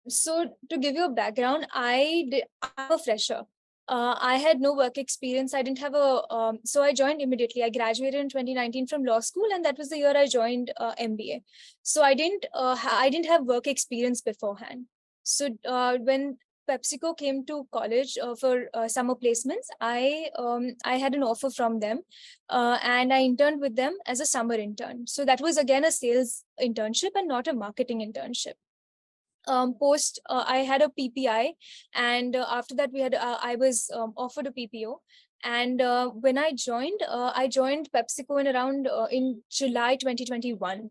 So to give you a background, I'm a fresher. I had no work experience. I didn't have so I joined immediately. I graduated in 2019 from law school, and that was the year I joined MBA. So I didn't have work experience beforehand. So when PepsiCo came to college for summer placements, I had an offer from them, and I interned with them as a summer intern. So that was again a sales internship and not a marketing internship. Post I had a PPI, and after that I was offered a PPO. And when I joined PepsiCo in around in July 2021.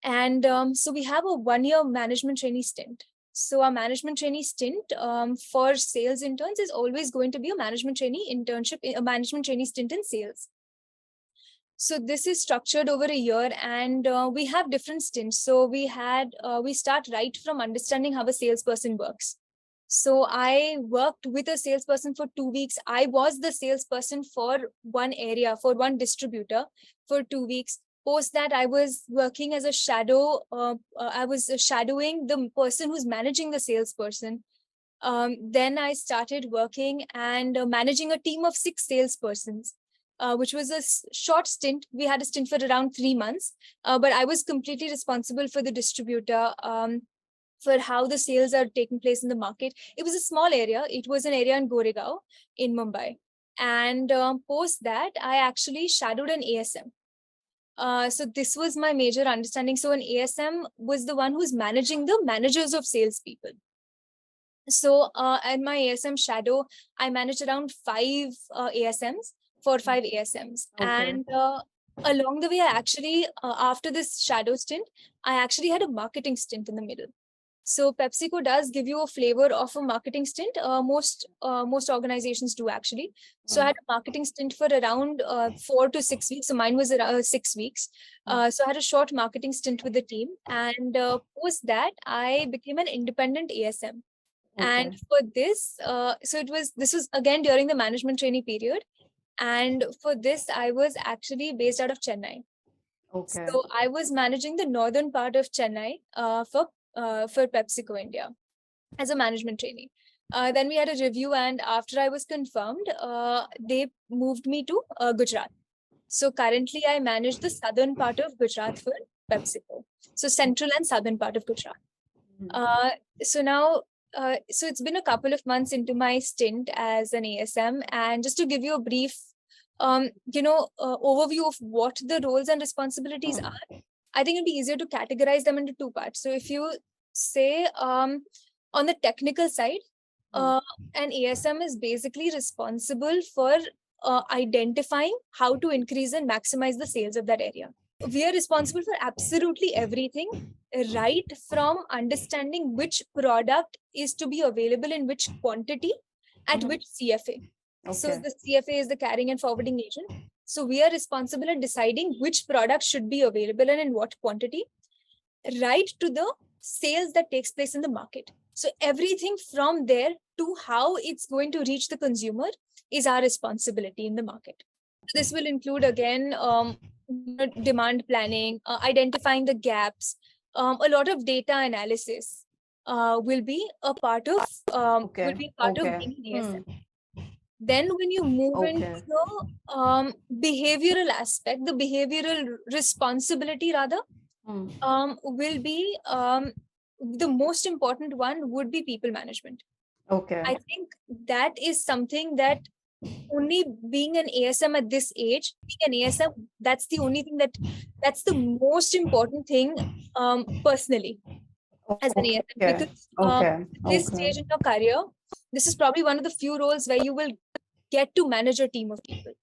And so we have a 1 year management trainee stint. So our management trainee stint for sales interns is always going to be a management trainee internship, a management trainee stint in sales. So this is structured over a year, and we have different stints. So we start right from understanding how a salesperson works. So I worked with a salesperson for 2 weeks. I was the salesperson for one area, for one distributor for 2 weeks. Post that, I was working as a shadow. I was shadowing the person who's managing the salesperson. Then I started working and managing a team of 6 salespersons, which was a short stint. We had a stint for around 3 months, but I was completely responsible for the distributor, for how the sales are taking place in the market. It was a small area. It was an area in Goregaon in Mumbai. And post that, I actually shadowed an ASM. So this was my major understanding. So an ASM was the one who's managing the managers of salespeople. So at my ASM shadow, I managed around 5 ASMs, 4 or 5 ASMs. Okay. And along the way, after this shadow stint, I actually had a marketing stint in the middle. So PepsiCo does give you a flavor of a marketing stint. Most organizations do actually. So I had a marketing stint for around 4 to 6 weeks. So mine was around 6 weeks. So I had a short marketing stint with the team, and post that I became an independent ASM. And Okay. for this, this was again during the management trainee period. And for this, I was actually based out of Chennai. Okay. So I was managing the northern part of Chennai for PepsiCo India as a management trainee. Then we had a review, and after I was confirmed, they moved me to Gujarat. So currently, I manage the southern part of Gujarat for PepsiCo. So central and southern part of Gujarat. So now, so it's been a couple of months into my stint as an ASM, and just to give you a brief, overview of what the roles and responsibilities are, I think it'd be easier to categorize them into two parts. So if you say on the technical side, an ASM is basically responsible for identifying how to increase and maximize the sales of that area. We are responsible for absolutely everything, right from understanding which product is to be available in which quantity at which CFA. So Okay. the CFA is the carrying and forwarding agent. So we are responsible at deciding which product should be available and in what quantity, right to the sales that takes place in the market. So everything from there to how it's going to reach the consumer is our responsibility in the market. This will include again demand planning, identifying the gaps, a lot of data analysis will be a part of Okay. being an ASM. Then when you move into Okay. the behavioral aspect, the behavioral responsibility rather, will be the most important one would be people management. Okay. I think that is something that only being an ASM at this age, being an ASM, that's the only thing that's the most important thing personally as an ASM, Okay. because Okay. this Okay. stage in your career, this is probably one of the few roles where you will get to manage a team of people.